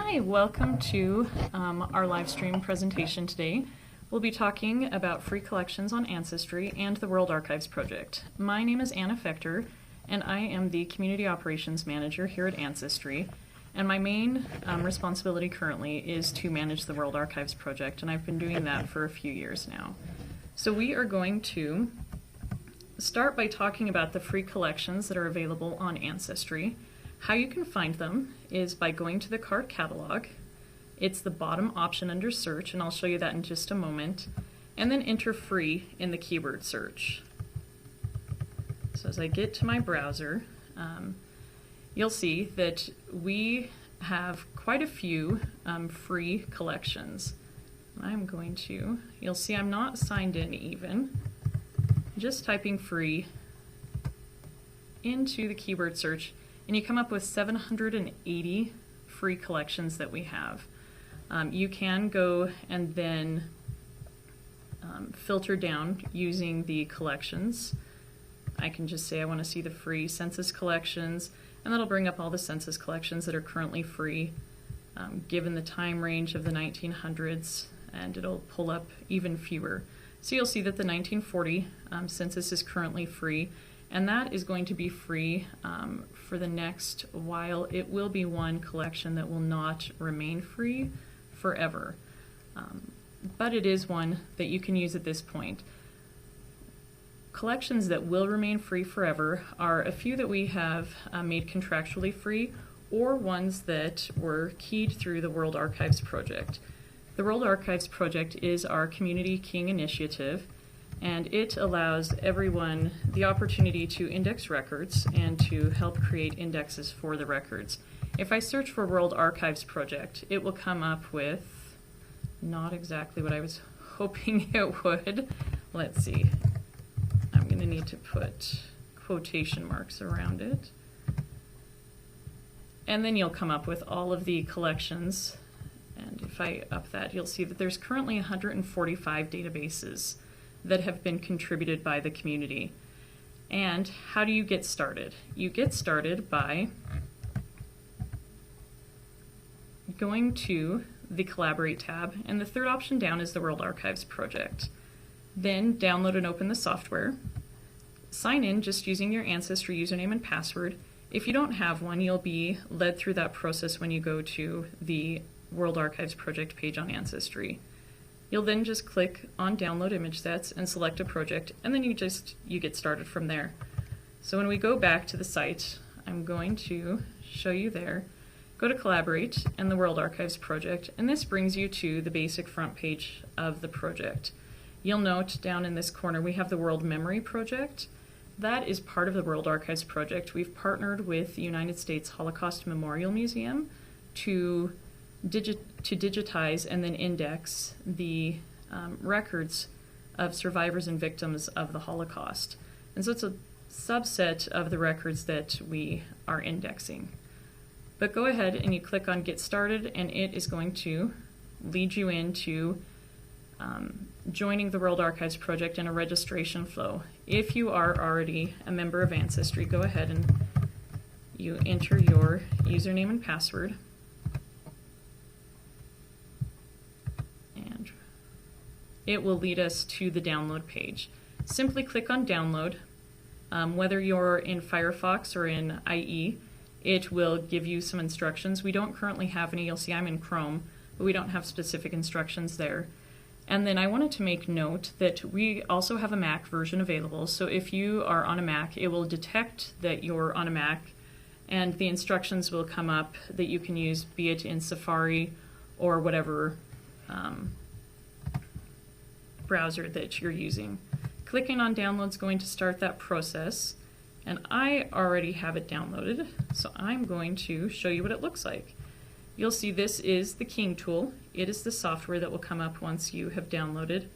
Hi, welcome to our live stream presentation today. We'll be talking about free collections on Ancestry and the World Archives Project. My name is Anna Fector, and I am the Community Operations Manager here at Ancestry. And my main responsibility currently is to manage the World Archives Project, and I've been doing that for a few years now. So we are going to start by talking about the free collections that are available on Ancestry. How you can find them is by going to the card catalog. It's the bottom option under search, and I'll show you that in just a moment, and then enter free in the keyword search. So as I get to my browser, you'll see that we have quite a few free collections. You'll see I'm not signed in even. Just typing free into the keyword search, and you come up with 780 free collections that we have. You can go and then filter down using the collections. I can just say I want to see the free census collections, and that'll bring up all the census collections that are currently free, given the time range of the 1900s, and it'll pull up even fewer. So you'll see that the 1940 census is currently free, and that is going to be free for the next while. It will be one collection that will not remain free forever, but it is one that you can use at this point. Collections that will remain free forever are a few that we have made contractually free, or ones that were keyed through the World Archives Project. The World Archives Project is our community keying initiative, and it allows everyone the opportunity to index records and to help create indexes for the records. If I search for World Archives Project, it will come up with not exactly what I was hoping it would. Let's see. I'm going to need to put quotation marks around it. And then you'll come up with all of the collections. And if I up that, you'll see that there's currently 145 databases that have been contributed by the community. And how do you get started? You get started by going to the Collaborate tab, and the third option down is the World Archives Project. Then download and open the software. Sign in just using your Ancestry username and password. If you don't have one, you'll be led through that process when you go to the World Archives Project page on Ancestry. You'll then just click on Download Image Sets and select a project, and then you get started from there. So when we go back to the site, I'm going to show you there. Go to Collaborate and the World Archives Project, and this brings you to the basic front page of the project. You'll note down in this corner we have the World Memory Project. That is part of the World Archives Project. We've partnered with the United States Holocaust Memorial Museum to digitize and then index the records of survivors and victims of the Holocaust. And so it's a subset of the records that we are indexing. But go ahead and you click on Get Started, and it is going to lead you into joining the World Archives Project in a registration flow. If you are already a member of Ancestry, go ahead and you enter your username and password. It will lead us to the download page. Simply click on Download. Whether you're in Firefox or in IE, it will give you some instructions. We don't currently have any. You'll see I'm in Chrome, but we don't have specific instructions there. And then I wanted to make note that we also have a Mac version available. So if you are on a Mac, it will detect that you're on a Mac, and the instructions will come up that you can use, be it in Safari or whatever browser that you're using. Clicking on download is going to start that process, and I already have it downloaded, so I'm going to show you what it looks like. You'll see this is the keying tool. It is the software that will come up once you have downloaded,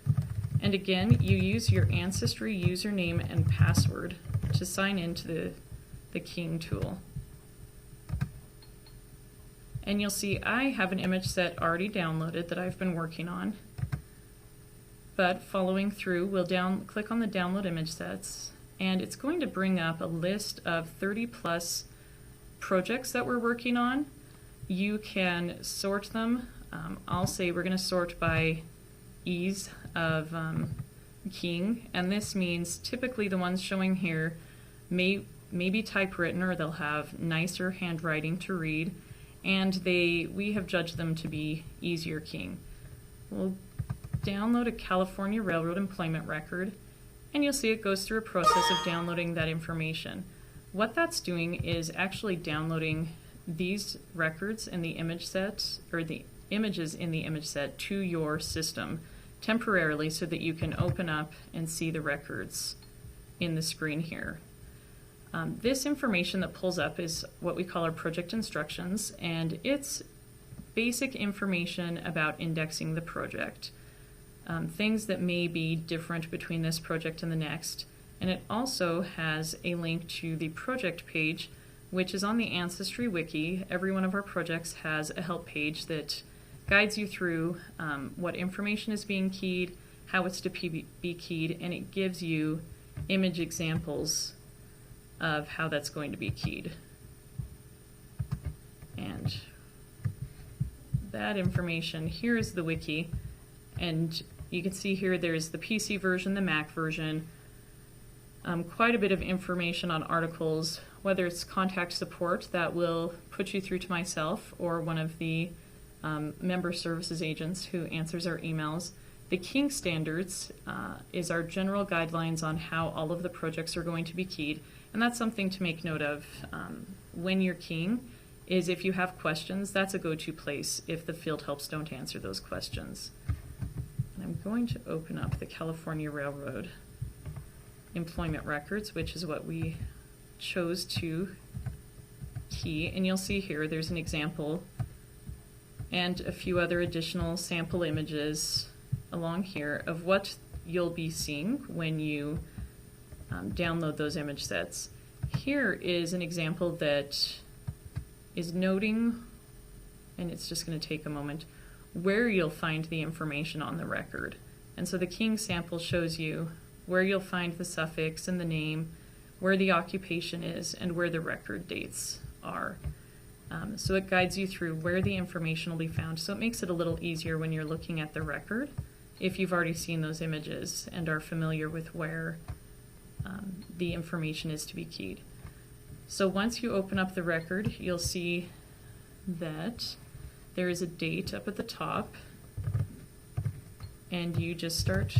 and again you use your Ancestry username and password to sign into the keying tool. And you'll see I have an image set already downloaded that I've been working on. But following through, we'll click on the Download Image Sets, and it's going to bring up a list of 30+ projects that we're working on. you can sort them. I'll say we're going to sort by ease of keying, and this means typically the ones showing here may be typewritten, or they'll have nicer handwriting to read, and we have judged them to be easier keying. We'll download a California Railroad employment record, and you'll see it goes through a process of downloading that information. What that's doing is actually downloading these records in the image set, or the images in the image set, to your system temporarily so that you can open up and see the records in the screen here. This information that pulls up is what we call our project instructions, and it's basic information about indexing the project. Things that may be different between this project and the next. And it also has a link to the project page, which is on the Ancestry Wiki. Every one of our projects has a help page that guides you through what information is being keyed, how it's to be keyed, and it gives you image examples of how that's going to be keyed. And that information, here is the wiki, and you can see here there's the PC version, the Mac version, quite a bit of information on articles, whether it's contact support that will put you through to myself or one of the member services agents who answers our emails. The keying standards is our general guidelines on how all of the projects are going to be keyed, and that's something to make note of when you're keying, is if you have questions, that's a go-to place if the field helps don't answer those questions. And I'm going to open up the California Railroad employment records, which is what we chose to key, and you'll see here there's an example and a few other additional sample images along here of what you'll be seeing when you download those image sets. Here is an example that is noting, and it's just going to take a moment, where you'll find the information on the record. And so the keying sample shows you where you'll find the suffix and the name, where the occupation is, and where the record dates are. So it guides you through where the information will be found. So it makes it a little easier when you're looking at the record if you've already seen those images and are familiar with where the information is to be keyed. So once you open up the record, you'll see that there is a date up at the top, and you just start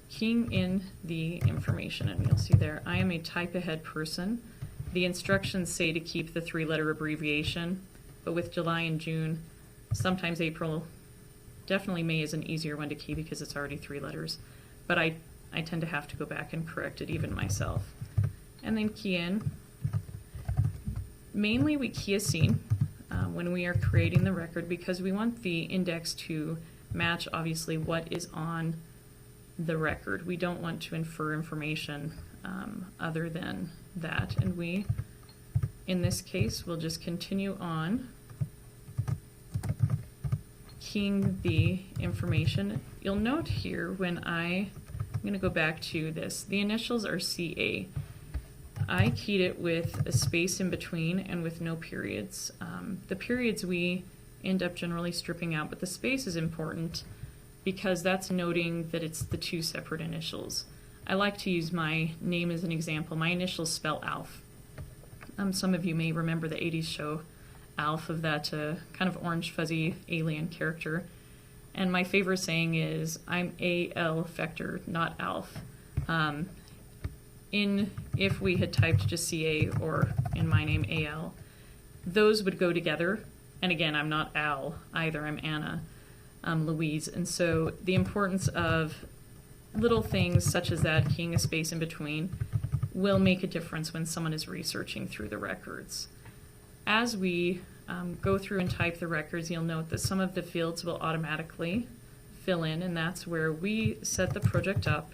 keying in the information, and you'll see there, I am a type ahead person. The instructions say to keep the 3-letter abbreviation, but with July and June, sometimes April, definitely May is an easier one to key because it's already 3 letters, but I tend to have to go back and correct it even myself. And then key in. Mainly we key a scene when we are creating the record because we want the index to match obviously what is on the record. We don't want to infer information other than that, and we, in this case, will just continue on keying the information. You'll note here when I'm going to go back to this, the initials are CA. I keyed it with a space in between and with no periods. The periods we end up generally stripping out, but the space is important because that's noting that it's the 2 separate initials. I like to use my name as an example. My initials spell ALF. Some of you may remember the 80s show ALF, of that kind of orange fuzzy alien character. And my favorite saying is, I'm A.L. Fector, not ALF. If we had typed just CA or in my name AL, those would go together. And again, I'm not Al either, I'm Anna, Louise. And so the importance of little things such as that, keying a space in between, will make a difference when someone is researching through the records. As we go through and type the records, you'll note that some of the fields will automatically fill in, and that's where we set the project up.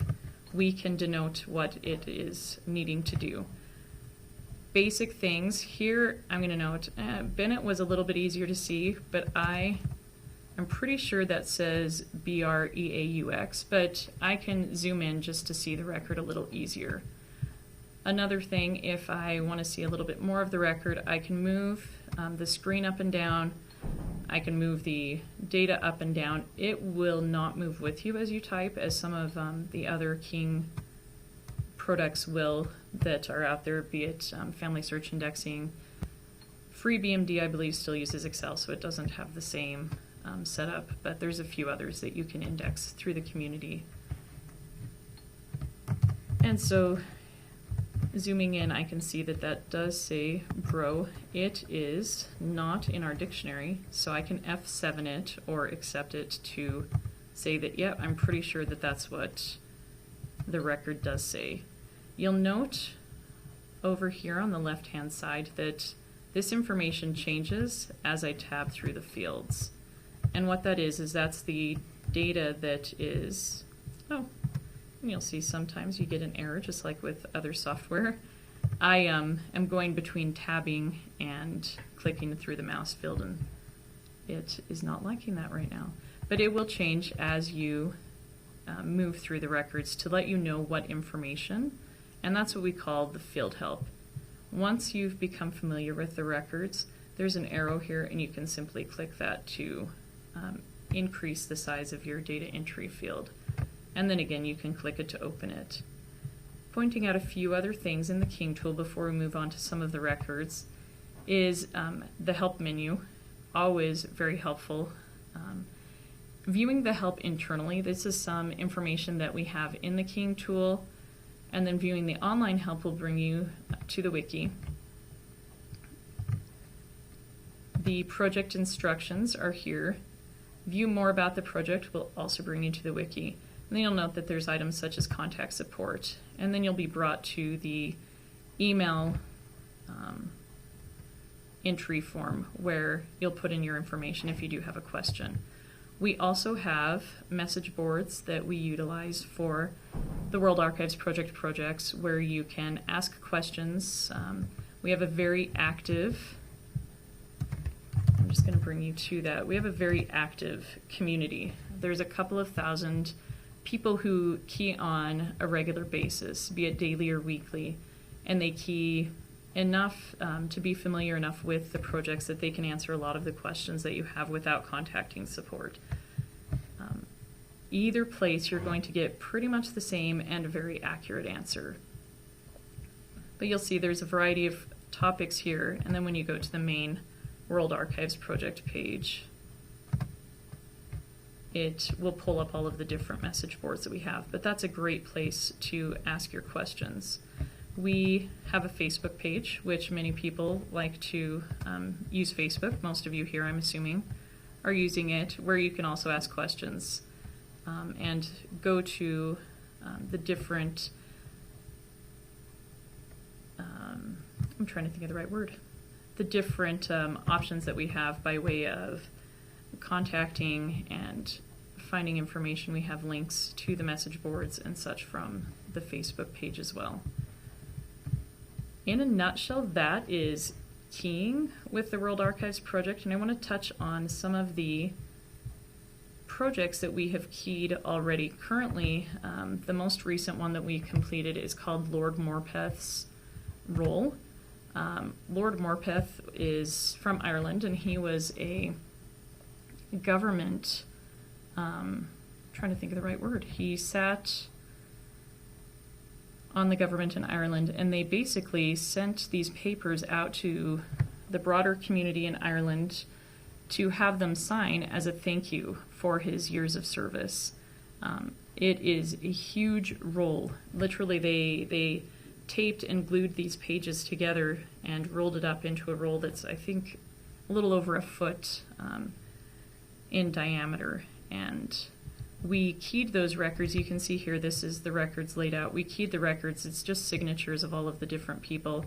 We can denote what it is needing to do. Basic things. Here I'm going to note, Bennett was a little bit easier to see, but I'm pretty sure that says BREAUX, but I can zoom in just to see the record a little easier. Another thing, if I want to see a little bit more of the record, I can move the screen up and down I can move the data up and down. It will not move with you as you type, as some of the other keying products will that are out there, be it Family Search Indexing. FreeBMD, I believe, still uses Excel, so it doesn't have the same setup, but there's a few others that you can index through the community. And so, zooming in, I can see that that does say bro. It is not in our dictionary, so I can F7 it or accept it to say that, yeah, I'm pretty sure that that's what the record does say. You'll note over here on the left-hand side that this information changes as I tab through the fields. And what that is that's the data that is, oh, and you'll see sometimes you get an error just like with other software. I am going between tabbing and clicking through the mouse field, and it is not liking that right now. But it will change as you move through the records to let you know what information, and that's what we call the field help. Once you've become familiar with the records, there's an arrow here, and you can simply click that to increase the size of your data entry field. And then again, you can click it to open it. Pointing out a few other things in the keying tool before we move on to some of the records is the help menu, always very helpful. Viewing the help internally, this is some information that we have in the keying tool, and then viewing the online help will bring you to the wiki. The project instructions are here. View more about the project will also bring you to the wiki. And then you'll note that there's items such as contact support, and then you'll be brought to the email entry form where you'll put in your information if you do have a question. We also have message boards that we utilize for the World Archives Project projects where you can ask questions. We have a very active, I'm just going to bring you to that. We have a very active community. There's a couple of thousand people who key on a regular basis, be it daily or weekly, and they key enough to be familiar enough with the projects that they can answer a lot of the questions that you have without contacting support. Either place, you're going to get pretty much the same and a very accurate answer. But you'll see there's a variety of topics here, and then when you go to the main World Archives Project page, it will pull up all of the different message boards that we have, but that's a great place to ask your questions. We have a Facebook page, which many people like to use Facebook. Most of you here, I'm assuming, are using it, where you can also ask questions and go to the different, I'm trying to think of the right word, the different options that we have by way of contacting and finding information. We have links to the message boards and such from the Facebook page as well. In a nutshell, that is keying with the World Archives Project, and I want to touch on some of the projects that we have keyed already. Currently, the most recent one that we completed is called Lord Morpeth's Roll. Lord Morpeth is from Ireland, and he was a government, trying to think of the right word, he sat on the government in Ireland, and they basically sent these papers out to the broader community in Ireland to have them sign as a thank you for his years of service. It is a huge roll. Literally, they taped and glued these pages together and rolled it up into a roll that's, I think, a little over a foot in diameter. And we keyed those records. You can see here, this is the records laid out. We keyed the records. It's just signatures of all of the different people,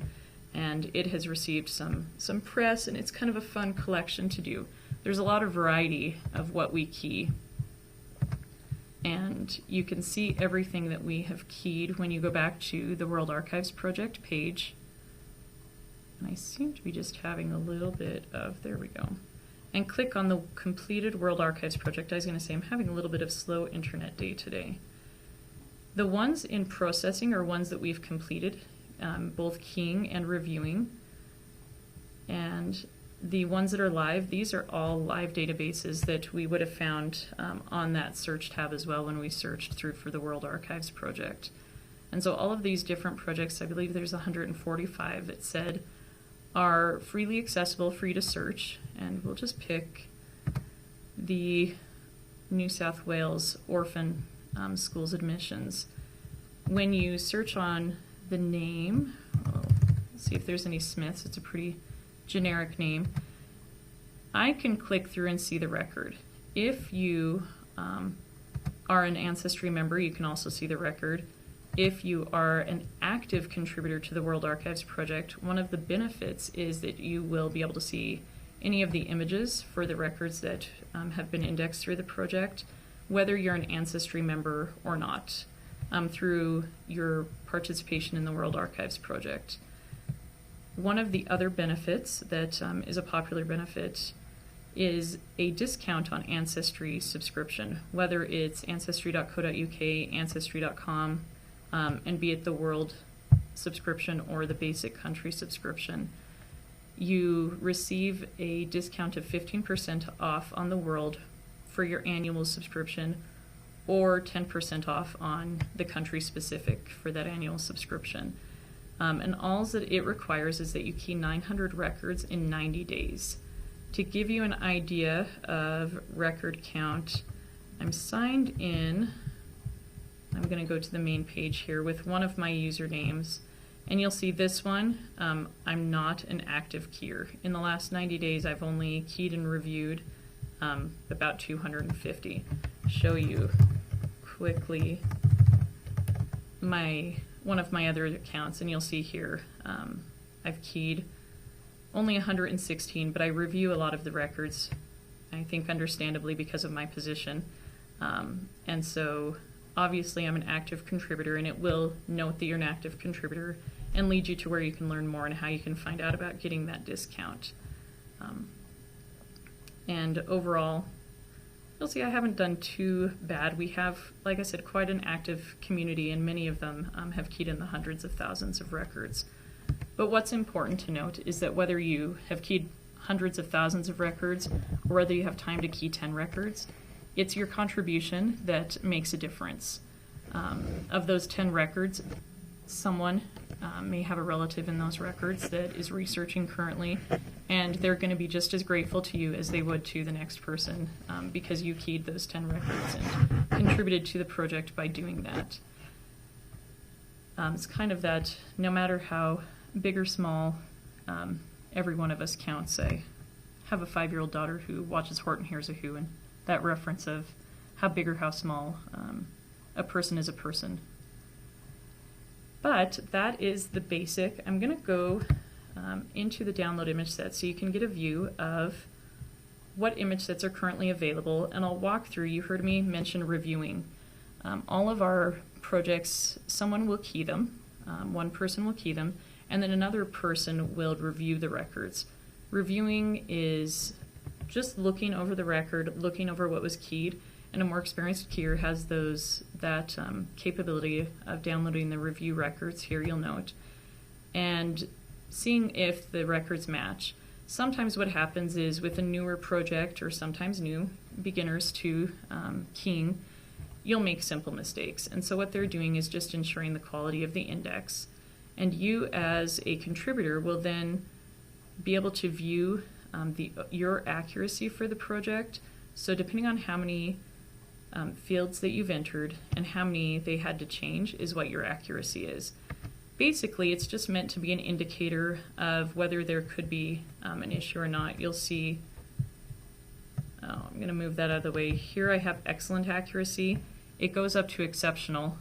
and it has received some press, and it's kind of a fun collection to do. There's a lot of variety of what we key, and you can see everything that we have keyed when you go back to the World Archives Project page. And I seem to be just having a little bit of, there we go. And click on the completed World Archives Project. I was going to say I'm having a little bit of slow internet day today. The ones in processing are ones that we've completed, both keying and reviewing. And The ones that are live, these are all live databases that we would have found on that search tab as well when we searched through for the World Archives Project. And so all of these different projects, I believe there's 145 it said, are freely accessible, free to search. And we'll just pick the New South Wales Orphan Schools Admissions. When you search on the name, let's see if there's any Smiths, it's a pretty generic name. I can click through and see the record. If you are an Ancestry member, you can also see the record. If you are an active contributor to the World Archives Project, one of the benefits is that you will be able to see any of the images for the records that have been indexed through the project, whether you're an Ancestry member or not, through your participation in the World Archives Project. One of the other benefits that is a popular benefit is a discount on Ancestry subscription, whether it's ancestry.co.uk, ancestry.com, and be it the World subscription or the basic country subscription. You receive a discount of 15% off on the World for your annual subscription, or 10% off on the country specific for that annual subscription. And all that it requires is that you key 900 records in 90 days. To give you an idea of record count, I'm signed in. I'm going to go to the main page here with one of my usernames, and you'll see this one. I'm not an active keyer. In the last 90 days, I've only keyed and reviewed about 250. Show you quickly one of my other accounts, and you'll see here I've keyed only 116, but I review a lot of the records, I think understandably because of my position. And so obviously I'm an active contributor, and it will note that you're an active contributor and lead you to where you can learn more and how you can find out about getting that discount. And overall, you'll see I haven't done too bad. We have, like I said, quite an active community, and many of them have keyed in the hundreds of thousands of records. But what's important to note is that whether you have keyed hundreds of thousands of records or whether you have time to key 10 records, it's your contribution that makes a difference. Of those 10 records, someone may have a relative in those records that is researching currently, and they're going to be just as grateful to you as they would to the next person because you keyed those 10 records and contributed to the project by doing that. It's kind of that no matter how big or small, every one of us counts. I have a 5-year-old daughter who watches Horton Hears a Who, and that reference of how big or how small a person is a person. But that is the basic. I'm going to go into the download image set so you can get a view of what image sets are currently available, and I'll walk through. You heard me mention reviewing. All of our projects, someone will key them, one person will key them, and then another person will review the records. Reviewing is just looking over the record, looking over what was keyed, and a more experienced keyer has that capability of downloading the review records here, you'll note, and seeing if the records match. Sometimes what happens is with a newer project, or sometimes new beginners to keying, you'll make simple mistakes. And so what they're doing is just ensuring the quality of the index. And you as a contributor will then be able to view your accuracy for the project. So depending on how many fields that you've entered and how many they had to change is what your accuracy is. Basically, it's just meant to be an indicator of whether there could be an issue or not. You'll see, I'm going to move that out of the way. Here I have excellent accuracy. It goes up to exceptional,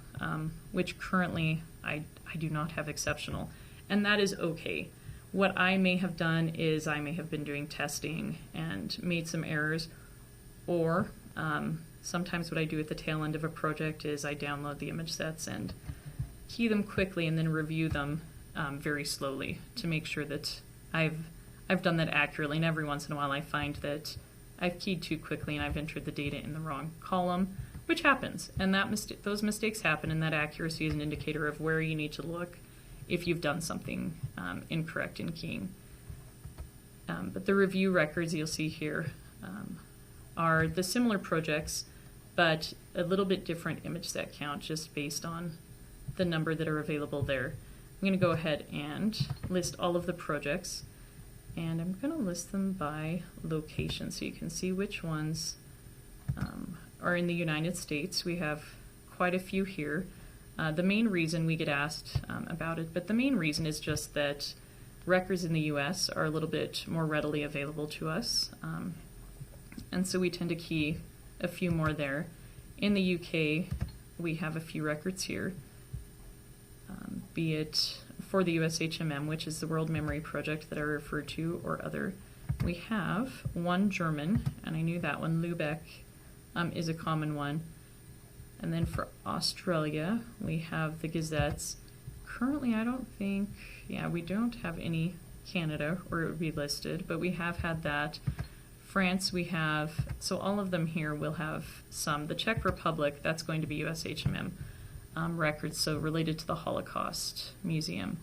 which currently I do not have exceptional, and that is okay. What I may have done is I may have been doing testing and made some errors, or sometimes what I do at the tail end of a project is I download the image sets and key them quickly and then review them very slowly to make sure that I've done that accurately. And every once in a while I find that I've keyed too quickly and I've entered the data in the wrong column, which happens. And those mistakes happen, and that accuracy is an indicator of where you need to look if you've done something incorrect in keying. But the review records you'll see here are the similar projects, but a little bit different image set count just based on the number that are available there. I'm going to go ahead and list all of the projects, and I'm going to list them by location so you can see which ones are in the United States. We have quite a few here. The main reason we get asked about it, but the main reason is just that records in the US are a little bit more readily available to us, and so we tend to key a few more there. In the UK, we have a few records here, be it for the USHMM, which is the World Memory Project that I referred to, or other. We have one German, and I knew that one, Lübeck, is a common one. And then for Australia, we have the Gazettes. Currently, I don't think, we don't have any Canada, or it would be listed, but we have had that. France, we have, so all of them here will have some. The Czech Republic, that's going to be USHMM records, so related to the Holocaust Museum.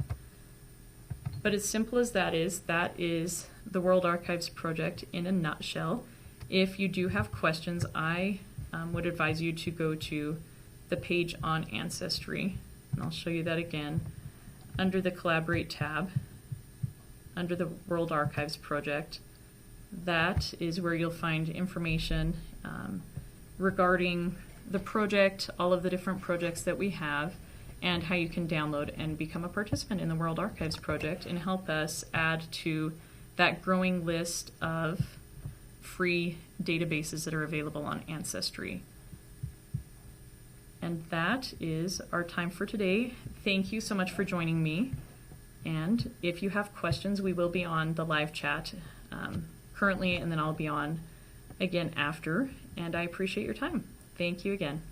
But as simple as that is the World Archives Project in a nutshell. If you do have questions, I would advise you to go to the page on Ancestry, and I'll show you that again. Under the Collaborate tab, under the World Archives Project, that is where you'll find information regarding the project, all of the different projects that we have, and how you can download and become a participant in the World Archives Project and help us add to that growing list of free databases that are available on Ancestry. And that is our time for today. Thank you so much for joining me. And if you have questions, we will be on the live chat currently, and then I'll be on again after. And I appreciate your time. Thank you again.